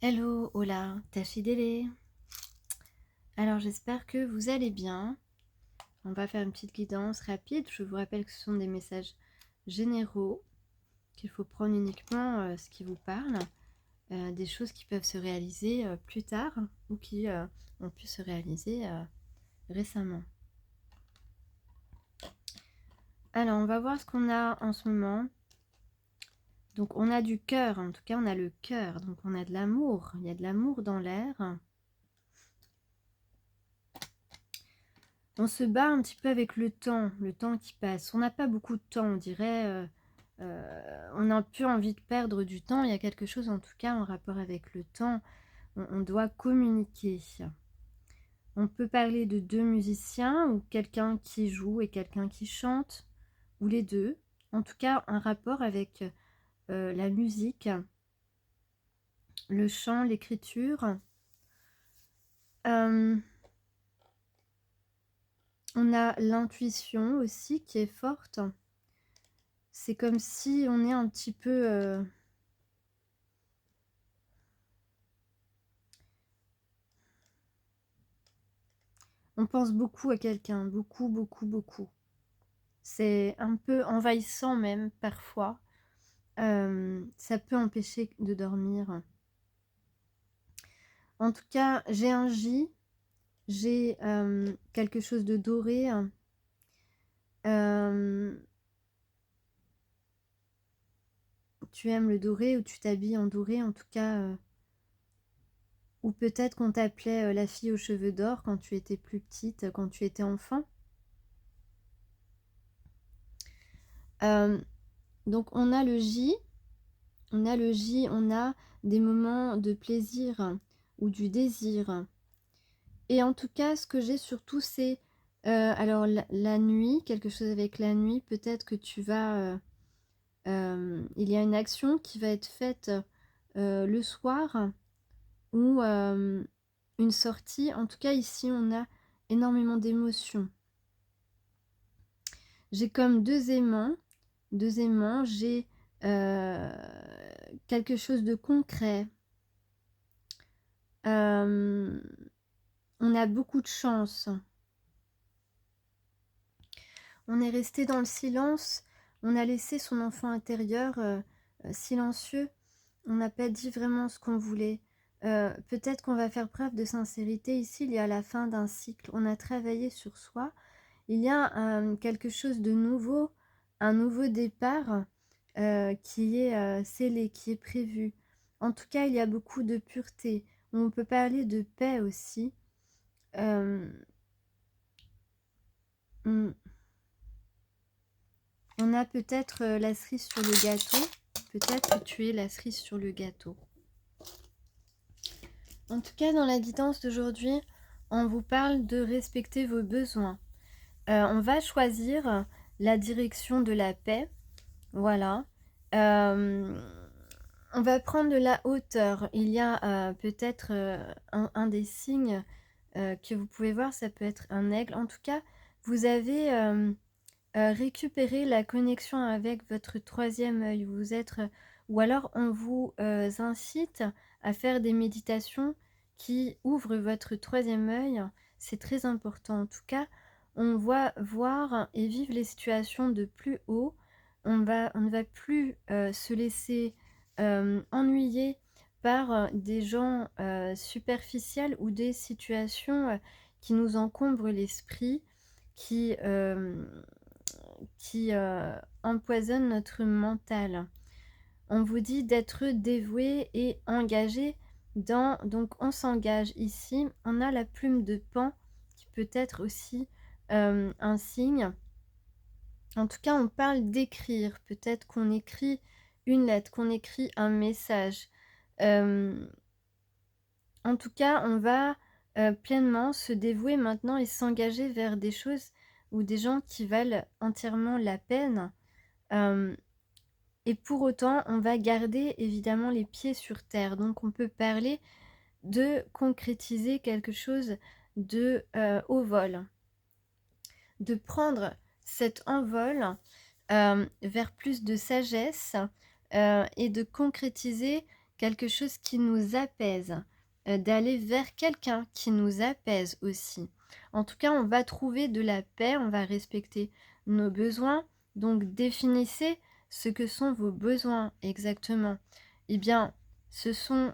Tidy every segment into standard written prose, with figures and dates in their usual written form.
Hello, hola, Tachidele. Alors j'espère que vous allez bien. On va faire une petite guidance rapide. Je vous rappelle que ce sont des messages généraux, qu'il faut prendre uniquement ce qui vous parle, des choses qui peuvent se réaliser plus tard ou qui ont pu se réaliser récemment. Alors on va voir ce qu'on a en ce moment. Donc on a du cœur, en tout cas on a le cœur, donc on a de l'amour, il y a de l'amour dans l'air. On se bat un petit peu avec le temps qui passe. On n'a pas beaucoup de temps, on dirait. On a peu envie de perdre du temps. Il y a quelque chose, en tout cas, en rapport avec le temps. On doit communiquer. On peut parler de deux musiciens ou quelqu'un qui joue et quelqu'un qui chante, ou les deux. En tout cas, un rapport avec la musique, le chant, l'écriture. On a l'intuition aussi qui est forte. C'est comme si on est un petit peu... on pense beaucoup à quelqu'un, beaucoup, beaucoup, beaucoup. C'est un peu envahissant même, parfois. Ça peut empêcher de dormir. En tout cas, j'ai un J, j'ai quelque chose de doré. Tu aimes le doré ou tu t'habilles en doré, en tout cas... ou peut-être qu'on t'appelait la fille aux cheveux d'or quand tu étais plus petite, quand tu étais enfant. Donc on a le J, on a des moments de plaisir ou du désir. Et en tout cas, ce que j'ai surtout, c'est alors la nuit, quelque chose avec la nuit. Peut-être que tu vas... il y a une action qui va être faite le soir ou une sortie. En tout cas, ici, on a énormément d'émotions. J'ai comme deux aimants. J'ai quelque chose de concret. On a beaucoup de chance. On est resté dans le silence. On a laissé son enfant intérieur silencieux. On n'a pas dit vraiment ce qu'on voulait. Peut-être qu'on va faire preuve de sincérité. Ici, il y a la fin d'un cycle. On a travaillé sur soi. Il y a quelque chose de nouveau, un nouveau départ qui est scellé, qui est prévu. En tout cas, il y a beaucoup de pureté. On peut parler de paix aussi. On a peut-être la cerise sur le gâteau. Peut-être que tu es la cerise sur le gâteau. En tout cas, dans la guidance d'aujourd'hui, on vous parle de respecter vos besoins. On va choisir la direction de la paix. Voilà. On va prendre de la hauteur. Il y a peut-être un des signes que vous pouvez voir, ça peut être un aigle. En tout cas, vous avez récupéré la connexion avec votre troisième œil. ou alors on vous incite à faire des méditations qui ouvrent votre troisième œil. C'est très important. En tout cas, on va voir et vivre les situations de plus haut. On ne va plus se laisser ennuyer par des gens superficiels ou des situations qui nous encombrent l'esprit, qui empoisonnent notre mental. On vous dit d'être dévoué et engagé dans... Donc on s'engage ici. On a la plume de Pan qui peut être aussi un signe. En tout cas, on parle d'écrire. Peut-être qu'on écrit une lettre, qu'on écrit un message. En tout cas, on va pleinement se dévouer maintenant et s'engager vers des choses ou des gens qui valent entièrement la peine. Et pour autant, on va garder évidemment les pieds sur terre. Donc, on peut parler de concrétiser quelque chose de au vol. De prendre cet envol vers plus de sagesse et de concrétiser quelque chose qui nous apaise, d'aller vers quelqu'un qui nous apaise aussi. En tout cas, on va trouver de la paix, on va respecter nos besoins. Donc définissez ce que sont vos besoins exactement. Eh bien, ce sont,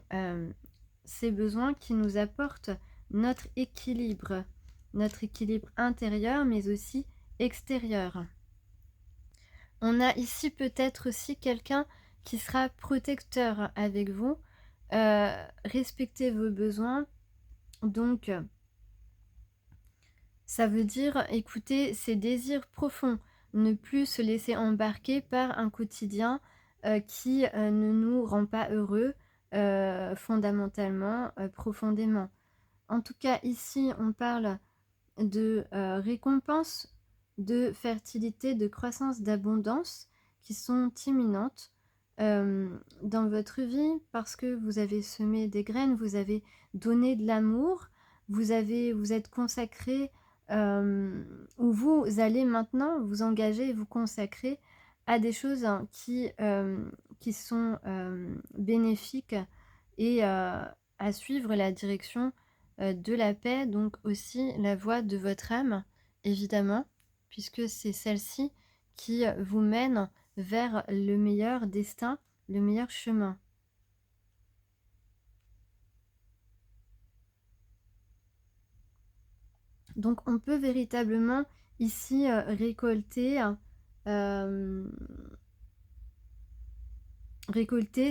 ces besoins qui nous apportent notre équilibre intérieur, mais aussi extérieur. On a ici peut-être aussi quelqu'un qui sera protecteur avec vous. Respectez vos besoins. Donc, ça veut dire écouter ses désirs profonds, ne plus se laisser embarquer par un quotidien qui ne nous rend pas heureux fondamentalement, profondément. En tout cas, ici, on parle de récompenses, de fertilité, de croissance, d'abondance qui sont imminentes dans votre vie parce que vous avez semé des graines, vous avez donné de l'amour, vous êtes consacré où vous allez maintenant vous engager et vous consacrer à des choses qui sont bénéfiques et à suivre la direction de la paix, donc aussi la voie de votre âme, évidemment, puisque c'est celle-ci qui vous mène vers le meilleur destin, le meilleur chemin. Donc on peut véritablement ici récolter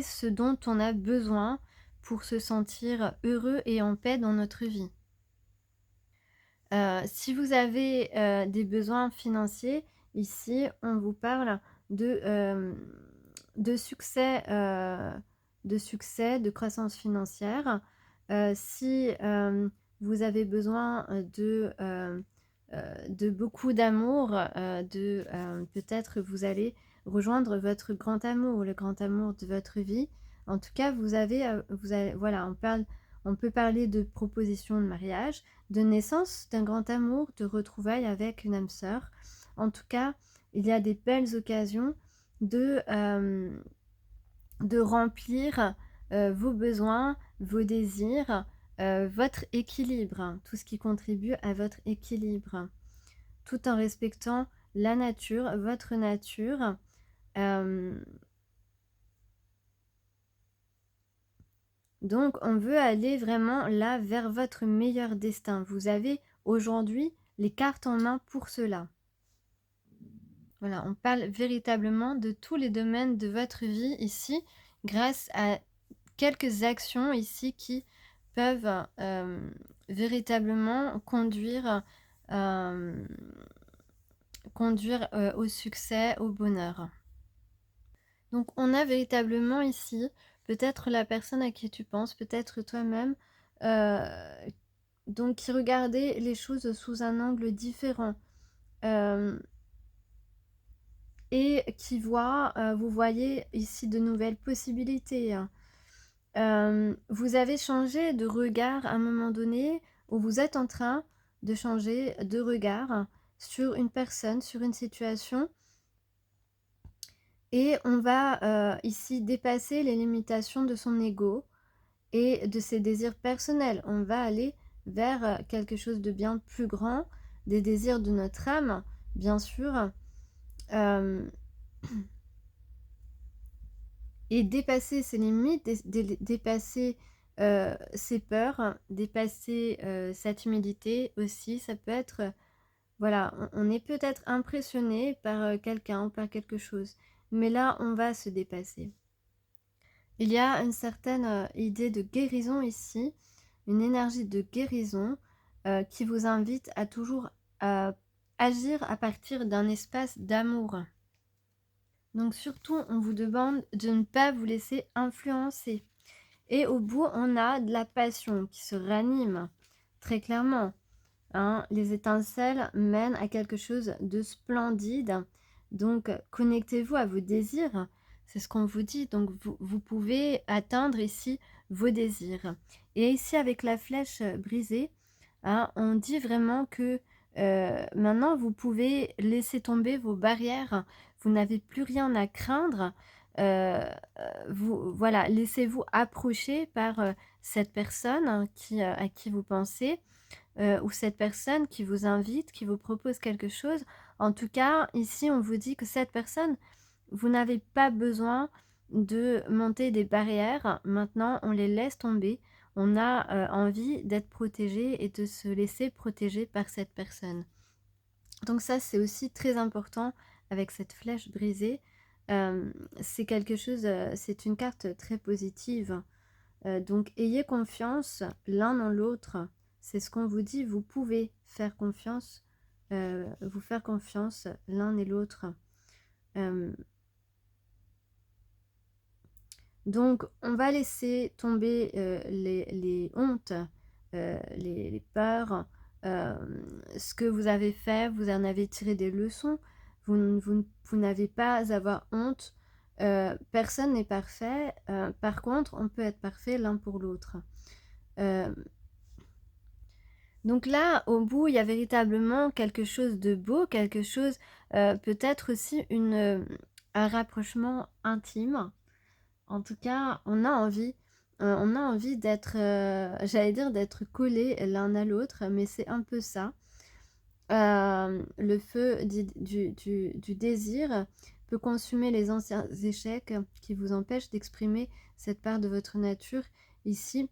ce dont on a besoin pour se sentir heureux et en paix dans notre vie. Si vous avez des besoins financiers, ici on vous parle de succès, de croissance financière. Si vous avez besoin de beaucoup d'amour, peut-être vous allez rejoindre votre grand amour, le grand amour de votre vie. En tout cas, voilà, on peut parler de proposition de mariage, de naissance d'un grand amour, de retrouvailles avec une âme sœur. En tout cas, il y a des belles occasions de remplir vos besoins, vos désirs, votre équilibre, tout ce qui contribue à votre équilibre, tout en respectant la nature, votre nature. Donc, on veut aller vraiment là vers votre meilleur destin. Vous avez aujourd'hui les cartes en main pour cela. Voilà, on parle véritablement de tous les domaines de votre vie ici, grâce à quelques actions ici qui peuvent véritablement conduire au succès, au bonheur. Donc on a véritablement ici peut-être la personne à qui tu penses, peut-être toi-même, donc qui regardait les choses sous un angle différent et qui voit, vous voyez ici de nouvelles possibilités. Vous avez changé de regard à un moment donné, ou vous êtes en train de changer de regard sur une personne, sur une situation. Et on va ici dépasser les limitations de son ego et de ses désirs personnels. On va aller vers quelque chose de bien plus grand, des désirs de notre âme, bien sûr. Et dépasser ses limites, dépasser ses peurs, dépasser sa timidité aussi. Ça peut être, voilà, on est peut-être impressionné par quelqu'un ou par quelque chose. Mais là, on va se dépasser. Il y a une certaine idée de guérison ici, une énergie de guérison qui vous invite à toujours agir à partir d'un espace d'amour. Donc surtout, on vous demande de ne pas vous laisser influencer. Et au bout, on a de la passion qui se ranime, très clairement. Hein, les étincelles mènent à quelque chose de splendide. Donc, connectez-vous à vos désirs. C'est ce qu'on vous dit. Donc, vous pouvez atteindre ici vos désirs. Et ici, avec la flèche brisée, hein, on dit vraiment que maintenant, vous pouvez laisser tomber vos barrières. Vous n'avez plus rien à craindre. Heu, vous voilà, laissez-vous approcher par, cette personne à qui vous pensez, ou cette personne qui vous invite, qui vous propose quelque chose. En tout cas, ici, on vous dit que cette personne, vous n'avez pas besoin de monter des barrières. Maintenant, on les laisse tomber. On a, envie d'être protégé et de se laisser protéger par cette personne. Donc ça, c'est aussi très important avec cette flèche brisée. C'est quelque chose, c'est une carte très positive. Donc ayez confiance l'un en l'autre. C'est ce qu'on vous dit, vous pouvez faire confiance, vous faire confiance l'un et l'autre. Hem, donc on va laisser tomber, les hontes, les peurs, ce que vous avez fait, vous en avez tiré des leçons. Vous n'avez pas à avoir honte. Personne n'est parfait, par contre, on peut être parfait l'un pour l'autre. Hem Donc là, au bout, il y a véritablement quelque chose de beau, quelque chose, peut-être aussi un rapprochement intime. En tout cas, on a envie d'être, j'allais dire d'être collés l'un à l'autre, mais c'est un peu ça. Le feu du désir peut consumer les anciens échecs qui vous empêchent d'exprimer cette part de votre nature. Ici,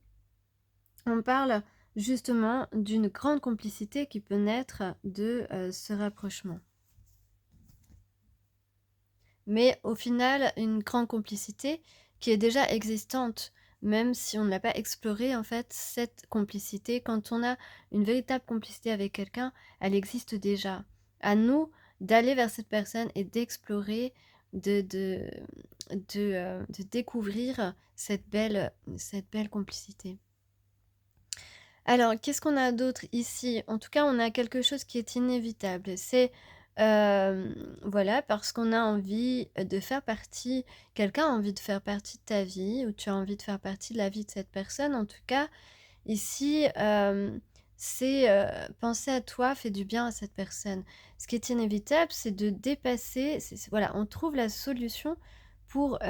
on parle justement d'une grande complicité qui peut naître de, ce rapprochement. Mais au final, une grande complicité qui est déjà existante, même si on n'a pas exploré en fait cette complicité. Quand on a une véritable complicité avec quelqu'un, elle existe déjà. À nous d'aller vers cette personne et d'explorer, de de de découvrir cette belle complicité. Alors, qu'est-ce qu'on a d'autre ici? En tout cas, on a quelque chose qui est inévitable. C'est, voilà, parce qu'on a envie de faire partie quelqu'un a envie de faire partie de ta vie ou tu as envie de faire partie de la vie de cette personne. En tout cas, ici, c'est, penser à toi fait du bien à cette personne. Ce qui est inévitable, c'est de dépasser c'est voilà, on trouve la solution pour,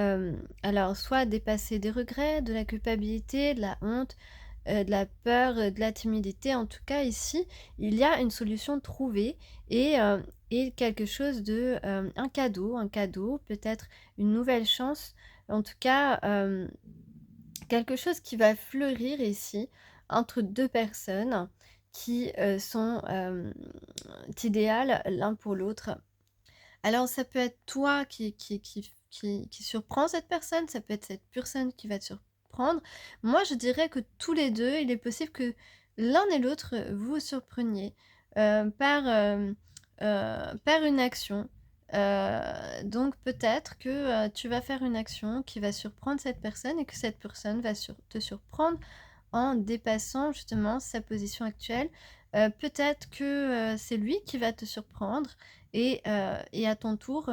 alors soit dépasser des regrets, de la culpabilité, de la honte, de la peur, de la timidité. En tout cas, ici, il y a une solution trouvée et quelque chose de, un cadeau, peut-être une nouvelle chance. En tout cas, quelque chose qui va fleurir ici entre 2 personnes qui, sont, idéales l'un pour l'autre. Alors ça peut être toi qui surprend cette personne, ça peut être cette personne qui va te surprendre. Moi, je dirais que tous les 2, il est possible que l'un et l'autre, vous vous surpreniez, par une action. Donc peut-être que, tu vas faire une action qui va surprendre cette personne et que cette personne va te surprendre en dépassant justement sa position actuelle. Peut-être que, c'est lui qui va te surprendre et à ton tour,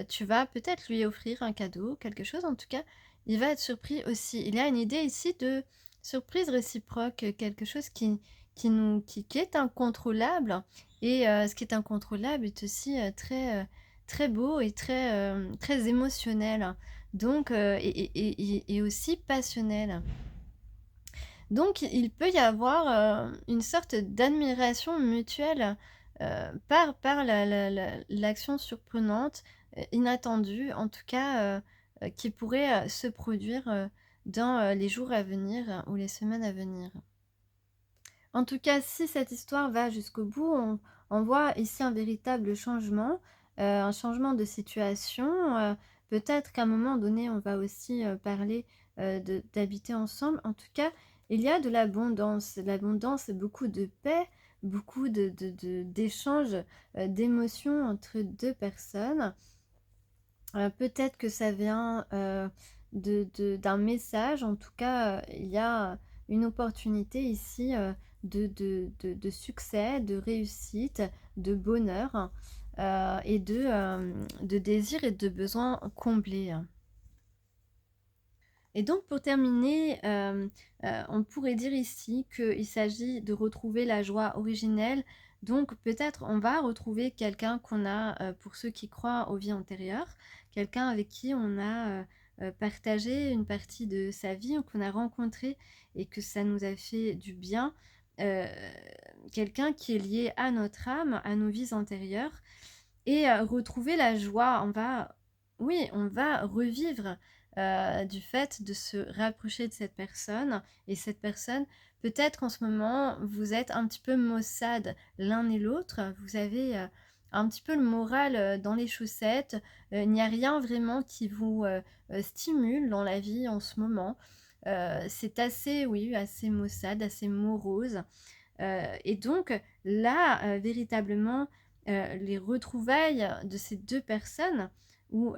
tu vas peut-être lui offrir un cadeau, quelque chose. En tout cas, il va être surpris aussi. Il y a une idée ici de surprise réciproque, quelque chose qui est incontrôlable et ce qui est incontrôlable est aussi, très beau et très émotionnel. Donc et aussi passionnel. Donc il peut y avoir, une sorte d'admiration mutuelle, par l'action surprenante, inattendue en tout cas, qui pourrait, se produire, dans, les jours à venir ou les semaines à venir. En tout cas, si cette histoire va jusqu'au bout, on voit ici un véritable changement, un changement de situation, peut-être qu'à un moment donné, on va aussi, parler, de d'habiter ensemble. En tout cas, il y a de l'abondance et beaucoup de paix, beaucoup d'échanges, d'émotions entre 2 personnes. Peut-être que ça vient, d'un message. En tout cas, il y a une opportunité ici, de succès, de réussite, de bonheur, et de désir et de besoins comblés. Et donc pour terminer, on pourrait dire ici qu'il s'agit de retrouver la joie originelle. Donc peut-être on va retrouver quelqu'un qu'on a, pour ceux qui croient aux vies antérieures, quelqu'un avec qui on a, partagé une partie de sa vie ou qu'on a rencontré et que ça nous a fait du bien, heu, quelqu'un qui est lié à notre âme, à nos vies antérieures et retrouver la joie. On va revivre, du fait de se rapprocher de cette personne et cette personne peut-être en ce moment, vous êtes un petit peu maussade l'un et l'autre. Vous avez, un petit peu le moral, dans les chaussettes. Il n'y a rien vraiment qui vous, stimule dans la vie en ce moment. C'est assez, oui, assez maussade, assez morose. Et donc là, véritablement, les retrouvailles de ces 2 personnes ou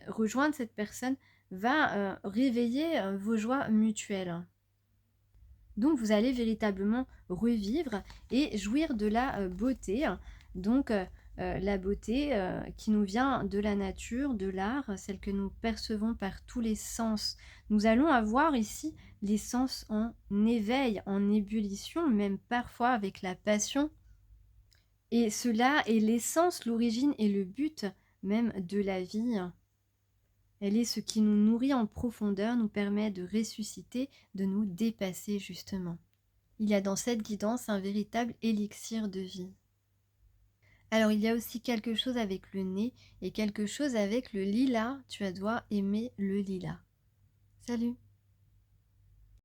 rejoindre cette personne va, réveiller, vos joies mutuelles. Donc vous allez véritablement revivre et jouir de la, beauté. Donc la beauté, qui nous vient de la nature, de l'art, celle que nous percevons par tous les sens. Nous allons avoir ici les sens en éveil, en ébullition, même parfois avec la passion et cela est l'essence, l'origine et le but même de la vie. Elle est ce qui nous nourrit en profondeur, nous permet de ressusciter, de nous dépasser justement. Il y a dans cette guidance un véritable élixir de vie. Alors il y a aussi quelque chose avec le nez et quelque chose avec le lilas. Tu dois aimer le lilas. Salut!